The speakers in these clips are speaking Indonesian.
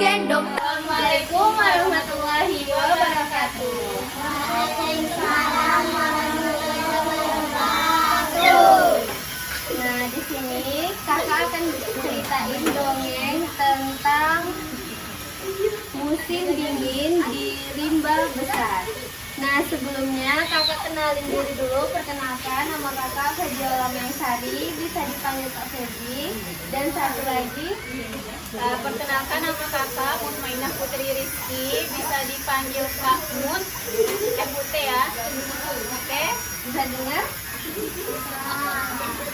gendong. Assalamualaikum warahmatullahi wabarakatuh. Waalaikumsalam warahmatullahi wabarakatuh. Nah, di sini kakak akan ceritain dongeng tentang musim dingin di rimba besar. Nah, sebelumnya kakak kenalin diri dulu. Perkenalkan, nama kakak Febri Alamiangsari, bisa dipanggil Kak Febri. Dan satu lagi, Perkenalkan, nama kakak Mutmainah Putri Rizky, bisa dipanggil Kak Mut, MUT ya. Oke, bisa dengar?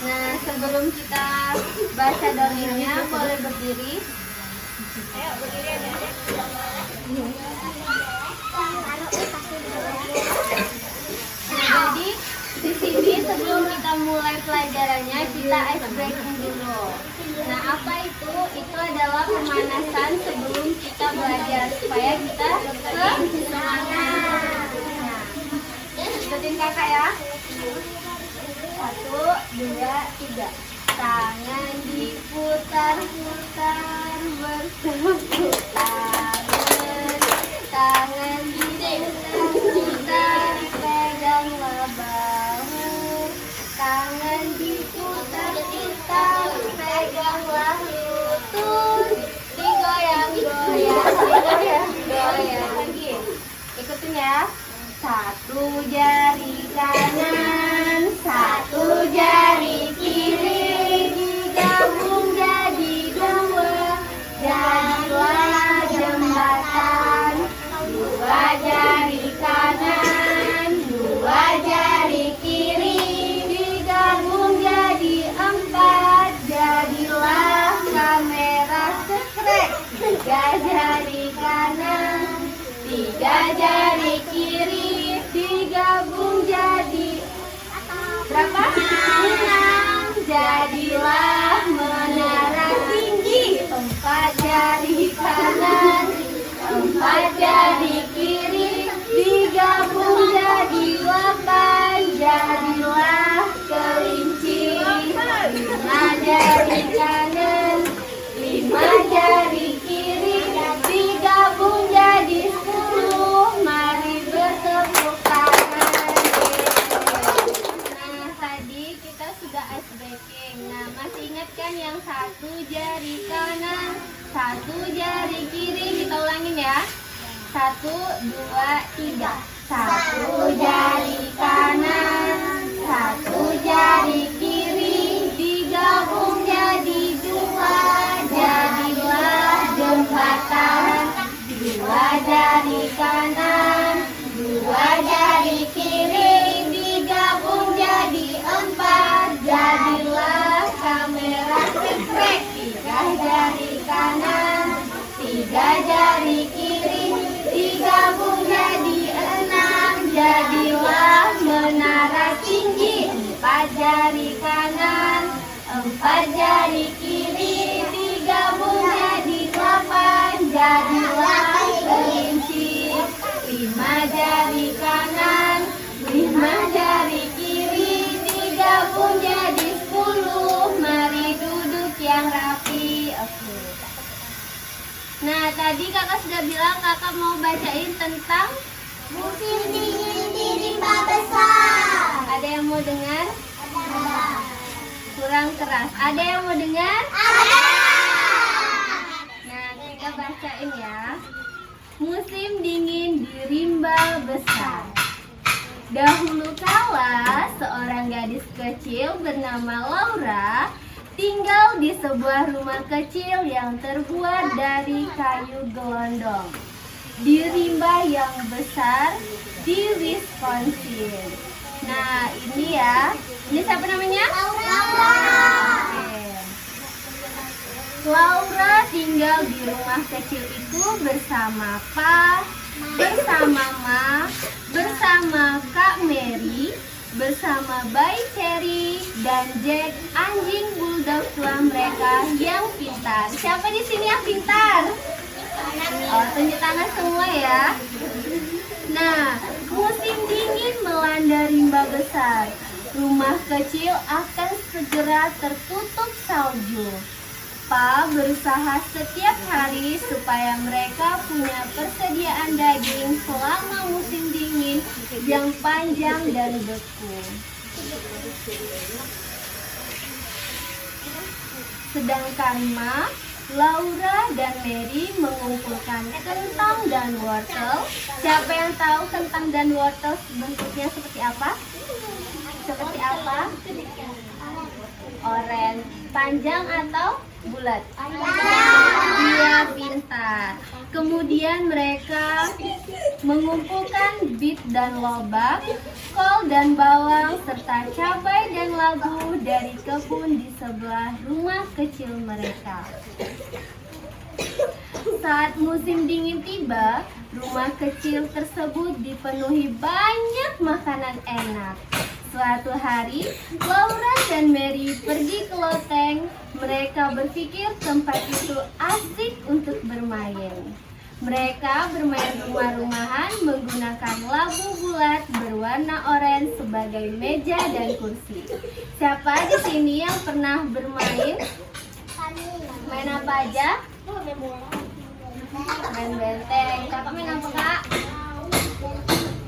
Nah, sebelum kita baca dongengnya, boleh berdiri. ayo berdiri aja. Nah, jadi di sini sebelum kita mulai pelajarannya, kita ice breaking dulu. Nah, apa itu? Itu adalah pemanasan sebelum kita belajar supaya kita semangat. Nah, ikutin kakak ya. 1, 2, 3. Tangan diputar-putar berputar. Tangan diputar-putar, peganglah bahu. Tangan diputar-putar, peganglah lutut. Digoyang-goyang, digoyang-goyang lagi. Ikutin ya. 1 jari kanan, 1 jari kiri, digabung jadi 2, jadilah jembatan. 2 jari kanan, 2 jari kiri, digabung jadi 4, jadilah kamera sekrek. 3 jari kanan, 3 jari kiri, digabung jadi berapa? 6, jadilah menara tinggi. 4 jari kanan, 4 jari kiri, digabung jadi 8, jadilah kelinci. 5 jari kanan, 5 jari kiri, digabung jadi 10. Mari bertepuk tangan. Nah, tadi kita sudah ice breaking. Nah, masih ingat kan yang 1 jari kanan, 1 jari kiri? Kita ulangin ya. 1, 2, 3. 1 jari kanan, 1 jari kiri, digabung jadi 2, jadilah jembatan. 2 jari kanan, 2 jari kiri, digabung jadi 4, jadilah kamera sekrek. 3 jari kanan, 3 jari kiri, digabung jadi 6, jadilah menara tinggi. 4 jari kanan, 4 jari kiri, digabung jadi 8, jadilah kelinci. 5 jari kanan, 5 jari kiri, digabung jadi 10. Mari duduk yang rapi. Oke. Nah, tadi kakak sudah bilang kakak mau bacain tentang Musim dingin di rimba besar. ada yang mau dengar? Ada. Kurang keras. Ada yang mau dengar? Ada. Nah, kita bacain ya. Musim dingin di rimba besar. Dahulu kala, seorang gadis kecil bernama Laura tinggal di sebuah rumah kecil yang terbuat dari kayu gelondong di rimba yang besar di Wisconsin. Nah, ini ya. Ini siapa namanya? Laura. Oke. Laura tinggal di rumah kecil itu bersama Pa, bersama Ma, bersama Kak Mary, bersama Bayi Cherry dan Jack, anjing bulldog tua mereka yang pintar. Siapa di sini yang pintar? Oh, tunjuk tangan semua ya. Nah, musim dingin melanda rimba besar. Rumah kecil akan segera tertutup salju. Pa berusaha setiap hari supaya mereka punya persediaan daging selama musim dingin yang panjang dan beku. Sedangkan Ma, Laura, dan Mary mengumpulkan kentang dan wortel. Siapa yang tahu kentang dan wortel bentuknya seperti apa? Seperti apa? Oren. Panjang atau bulat? Dia pintar. Kemudian mereka mengumpulkan bit dan lobak, kol dan bawang, serta cabai dan labu dari kebun di sebelah rumah kecil mereka. Saat musim dingin tiba, rumah kecil tersebut dipenuhi banyak makanan enak. Suatu hari, Laura dan Mary pergi ke loteng. Mereka berpikir tempat itu asik untuk bermain. Mereka bermain rumah-rumahan menggunakan labu bulat berwarna oranye sebagai meja dan kursi. Siapa di sini yang pernah bermain? Main apa aja? Main benteng. Kakak main apa, Kak?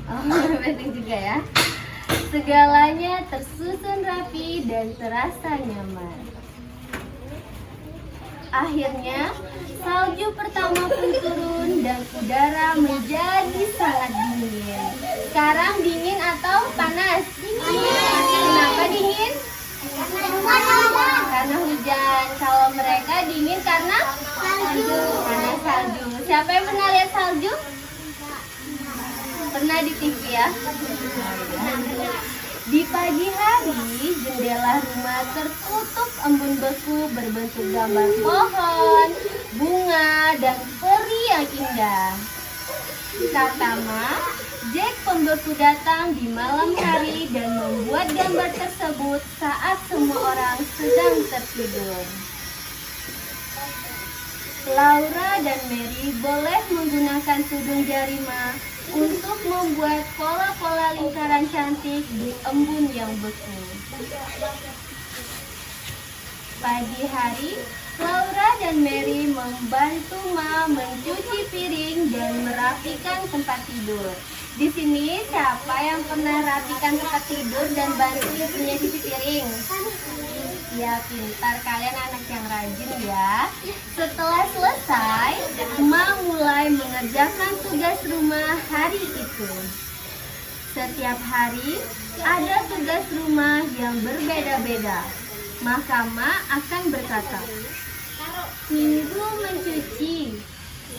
Oh, main benteng juga ya. Segalanya tersusun rapi dan terasa nyaman. Akhirnya, salju pertama pun turun dan udara menjadi sangat dingin. Sekarang dingin atau panas? Dingin. Kenapa dingin? Karena hujan. Kalau mereka dingin karena salju. Karena salju. Siapa yang pernah lihat salju? Pernah di TV ya? Di pagi hari, jendela rumah tertutup embun beku berbentuk gambar pohon, bunga, dan peri yang indah. Kata Ma, Jack pembeku datang di malam hari dan membuat gambar tersebut saat semua orang sedang tertidur. Laura dan Mary boleh menggunakan tudung jari Ma untuk membuat pola-pola lingkaran cantik di embun yang beku. Pagi hari, Laura dan Mary membantu Ma mencuci piring dan merapikan tempat tidur. Di sini siapa yang pernah rapikan tempat tidur dan bantu ibunya cuci piring? Ya, pintar, kalian anak yang rajin ya. Setelah selesai, Ma mulai mengerjakan tugas rumah hari itu. Setiap hari ada tugas rumah yang berbeda-beda. Maka Ma akan berkata, Minggu mencuci,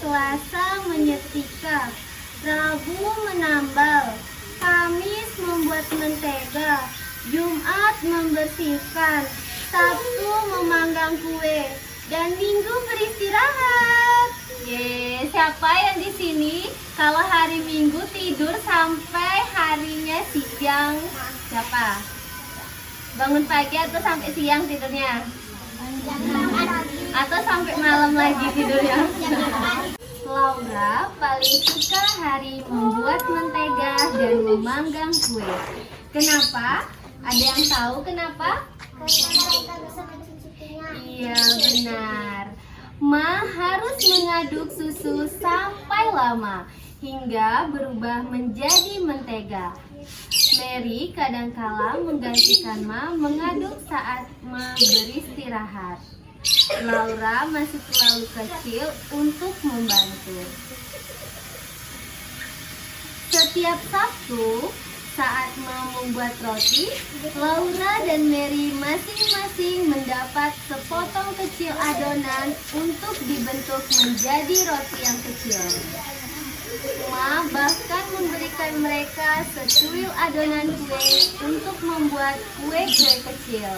Selasa menyetrika, Rabu menambal, Kamis membuat mentega, Jumat membersihkan, Sabtu memanggang kue, dan Minggu beristirahat. Siapa yang di sini kalau hari Minggu tidur sampai harinya siang? Siapa? Bangun pagi atau sampai siang tidurnya? Atau sampai malam lagi tidurnya? Laura paling suka hari membuat mentega dan memanggang kue. Kenapa? Ada yang tahu kenapa? Iya, benar. Ma harus mengaduk susu sampai lama hingga berubah menjadi mentega. Mary kadangkala menggantikan Ma mengaduk saat Ma beristirahat. Laura masih terlalu kecil untuk membantu. Setiap Sabtu, saat Ma membuat roti, Laura dan Mary masing-masing mendapat sepotong kecil adonan untuk dibentuk menjadi roti yang kecil. Ma bahkan memberikan mereka secuil adonan kue untuk membuat kue-kue kecil.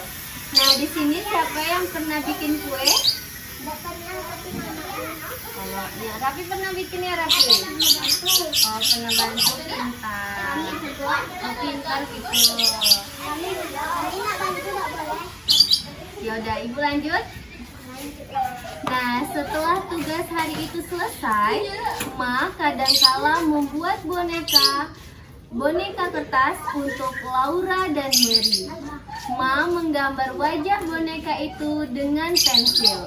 Nah, di sini siapa yang pernah bikin kue? Oh, ya, Rafi pernah bikin ya, Rafi? Oh, pernah bantu, pintar. Oh, pintar gitu. Yaudah, Ibu lanjut. Nah, setelah tugas hari itu selesai, Ma kadangkala membuat boneka kertas untuk Laura dan Mary. Ma menggambar wajah boneka itu dengan pensil.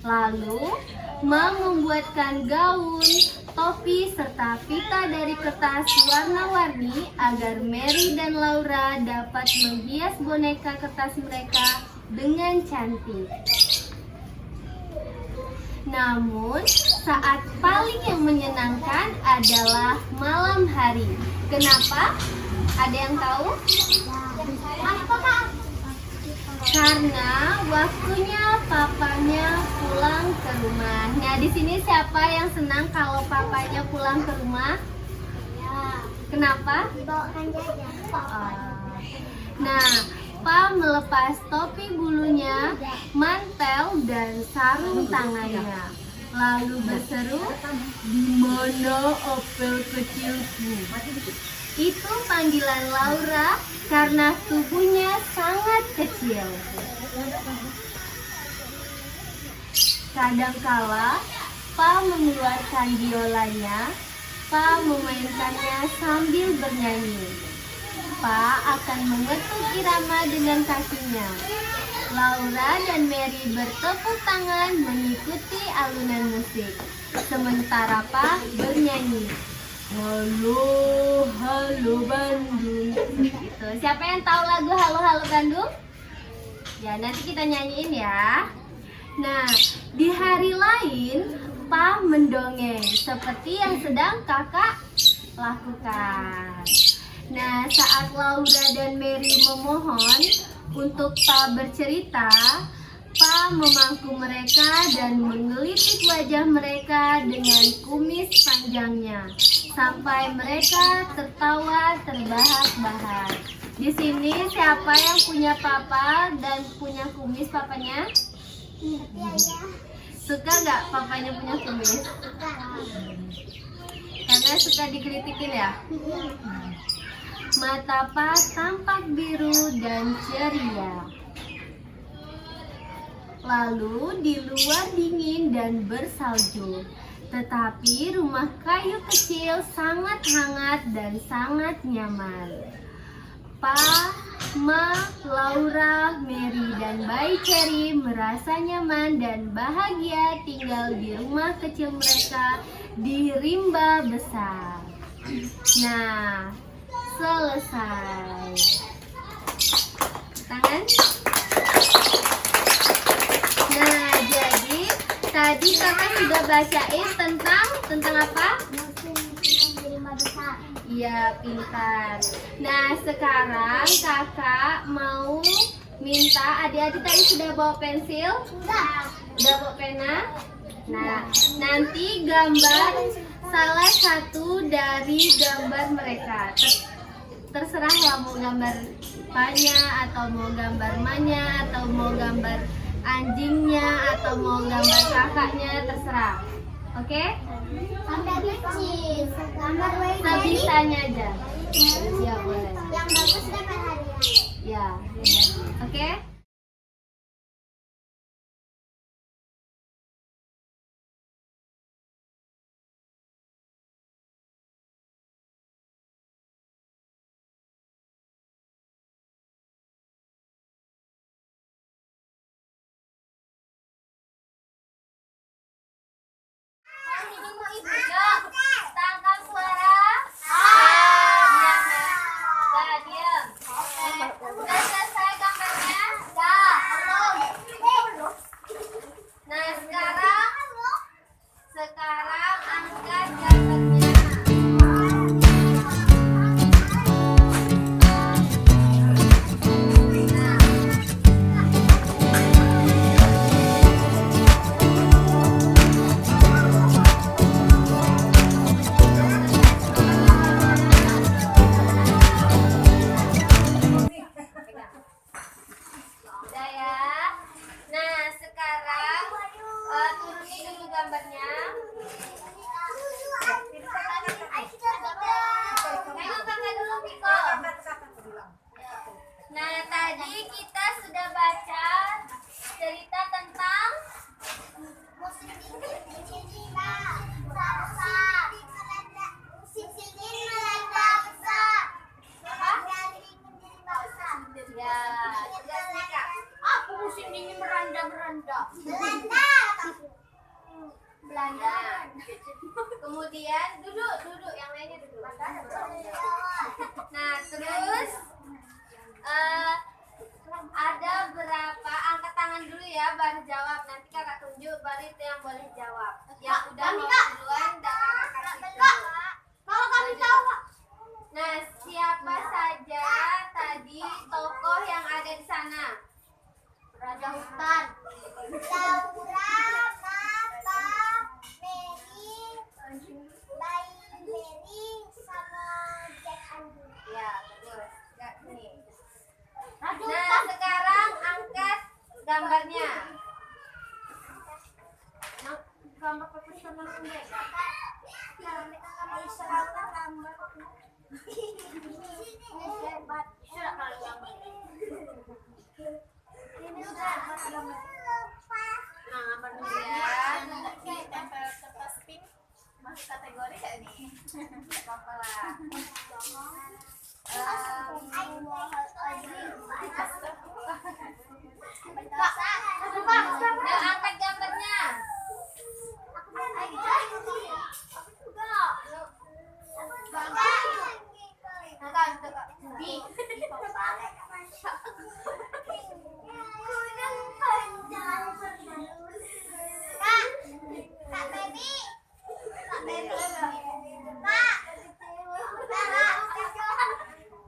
Lalu membuatkan gaun, topi, serta pita dari kertas warna-warni agar Mary dan Laura dapat menghias boneka kertas mereka dengan cantik. Namun, saat paling yang menyenangkan adalah malam hari. Kenapa? Ada yang tahu? Karena waktunya papanya pulang ke rumah. Nah, di sini siapa yang senang kalau papanya pulang ke rumah? Kenapa? Dibawakan jajan. Nah, Pa melepas topi bulunya, mantel, dan sarung tangannya. Lalu berseru, "Di mana apel kecilku?" Itu panggilan Laura karena tubuhnya sangat kecil. Kadangkala, Pa mengeluarkan biolanya, Pa memainkannya sambil bernyanyi. Pa akan mengetuk irama dengan kakinya. Laura dan Mary bertepuk tangan mengikuti alunan musik. Sementara Pa bernyanyi, "Halo, halo Bandung." Gitu. Siapa yang tahu lagu Halo Halo Bandung? Ya, nanti kita nyanyiin ya. Nah, di hari lain Pa mendongeng seperti yang sedang kakak lakukan. Nah, saat Laura dan Mary memohon untuk Pa bercerita, Pa memangku mereka dan menggelitik wajah mereka dengan kumis panjangnya sampai mereka tertawa terbahak-bahak. Di sini siapa yang punya papa dan punya kumis papanya? Suka nggak papanya punya kumis? Karena suka dikritikin ya? Mata Pa tampak biru dan ceria. Lalu di luar dingin dan bersalju, tetapi rumah kayu kecil sangat hangat dan sangat nyaman. Pa, Ma, Laura, Mary, dan bayi Cherry merasa nyaman dan bahagia tinggal di rumah kecil mereka di rimba besar. Nah, selesai. Tangan. Nah, jadi tadi kakak sudah bacain tentang apa? Musim dingin di rimba besar. Iya, pintar. Nah, sekarang kakak mau minta adik-adik tadi sudah bawa pensil? Udah bawa pena? Nah, nanti gambar salah satu dari gambar mereka. Terserah lah mau gambar panya atau mau gambar manya atau mau gambar anjingnya atau mau gambar kakaknya, terserah. Oke? Gambar kecil. Gambar bayi. Sebisanya aja. Ya, boleh. Yang bagus dapat hadiah. Ya. Oke? Tangkap suara. Diam. Udah selesai gambarnya? Nah, sekarang angkat gambarnya. Udah ya. Nah, sekarang turunin dulu gambarnya. Pegang kakak dulu, Piko. Nah, tadi kita sudah baca cerita tentang Musim dingin di rimba besar. Musim dingin melanda besar. ya. Aku musim dingin meranda-meranda. Melanda. Belanda. Kemudian duduk yang lainnya duduk. Nah, terus ada berapa, angkat tangan dulu ya baru jawab. Nanti kakak tunjuk baru itu yang boleh jawab. Yang udah mau duluan dan kakak kasih dulu. Kalau kami tahu, Kak. Nah, siapa saja tadi tokoh yang ada di sana? Raja Hutan. Laura, Mama, Mary, Bayi Mary, sama Jack Andrew. Ya, bagus. Enggak sini. Raja Nah, Hutan. sekarang angkat gambarnya. Gambar profesional enggak? Nah, gambar dulu ya. Ditempel kertas pink masuk kategori gak nih? Enggak apa-apa lah. Nah, angkat gambarnya.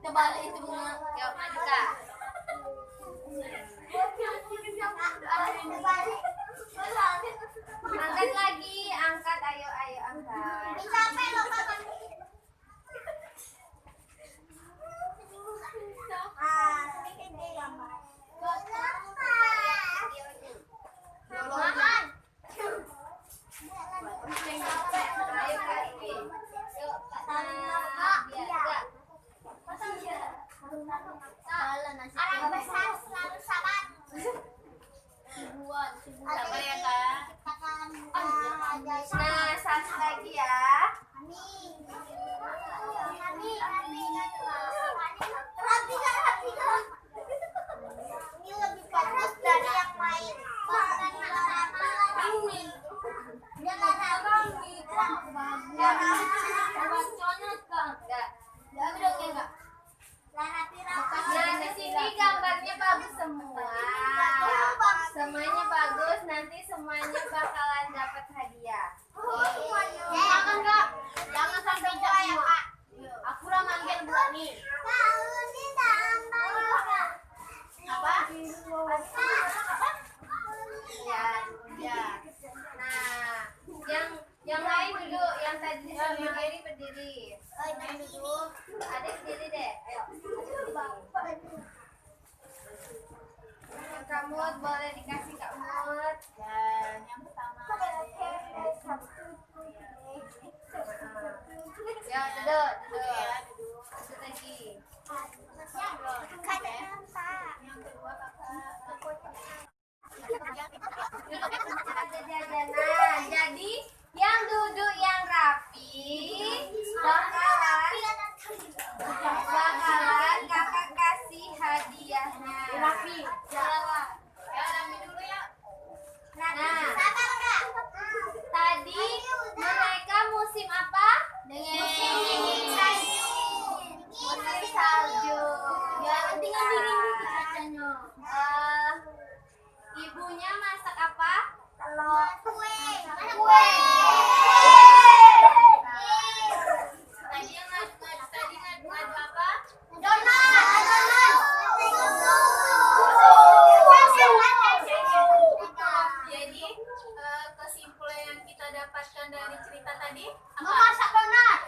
Kebalik itu bunga. Yuk, maju Kak. Angkat lagi, angkat, ayo angkat. Ayo Kak Iwi. Yuk, Kak. Nah, biar Kak. Orang besar selalu sabar. Sabar ya kak. Nah, satu lagi ya. Ini lebih bagus dari yang lain. Nah, di sini gambarnya bagus semua. Semuanya bagus, nanti semuanya bakalan dapat hadiah. Jangan Kak, jangan sampai jauh Kak. Aku udah manggil Buani. Apa? Ya. Nah, yang lain duduk, yang tadi sama Eri berdiri. Main duduk. Adik berdiri deh. Ayo. Yang Kak Mut boleh dikasih Kak Mut. Dan yang pertama Ya, duduk. Duduk lagi. yang kedua kakak. Nah, jadi yang duduk yang rapi bakalan kakak kasih hadiahnya. Rapi. Jalan. Ya Rami dulu ya. Nah, tadi mereka musim apa? Musim dingin salju. Musim salju. Ya, tinggal dingin cuacanya. Ibunya masak apa? Kue. Tadi yang ngadu apa? Jadi kesimpulan yang kita dapatkan dari cerita tadi apa? Memasak donat.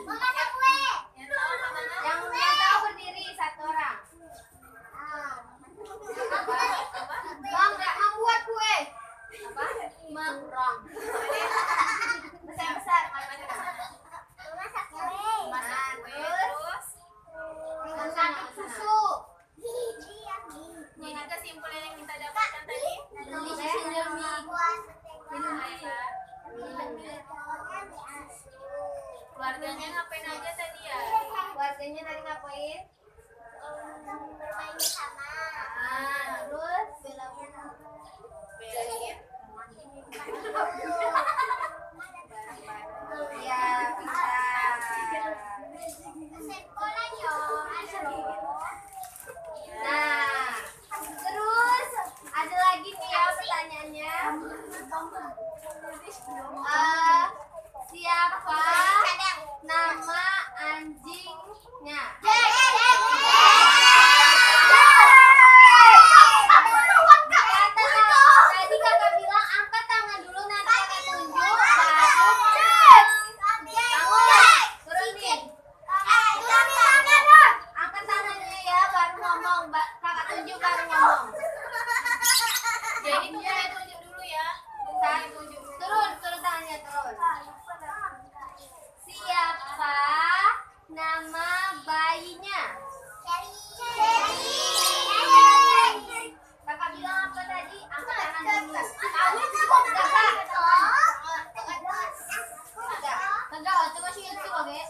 Memasak kue. Yang tahu mana? Yang tahu berdiri satu orang. Bangga membuat kue. Apa? Mengurang. Besar-besar. Memasak kue. Masak kue terus. Mengaduk susu. Jadi kesimpulan yang kita dapatkan tadi keluarganya ngapain aja tadi ya? Keluarganya tadi ngapain? Bermain bersama. Terus Belain. ngomong, kakak tunjuk baru ngomong. Jadi itu saya tunjuk dulu ya. Bentar, turun tangannya, turun. Siapa nama bayinya? Kakak bilang apa tadi? Angkat tangan dulu. Kamu cukup kakak. Enggak, waktu masih itu oke.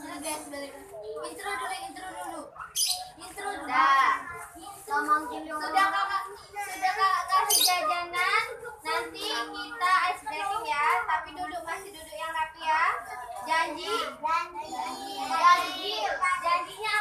Sudah guys, balik. Intro dulu. Dah. Ngomong dulu. Sudah kakak kasih jajanan. Nanti kita ice breaking ya. Tapi masih duduk yang rapi ya. Janjinya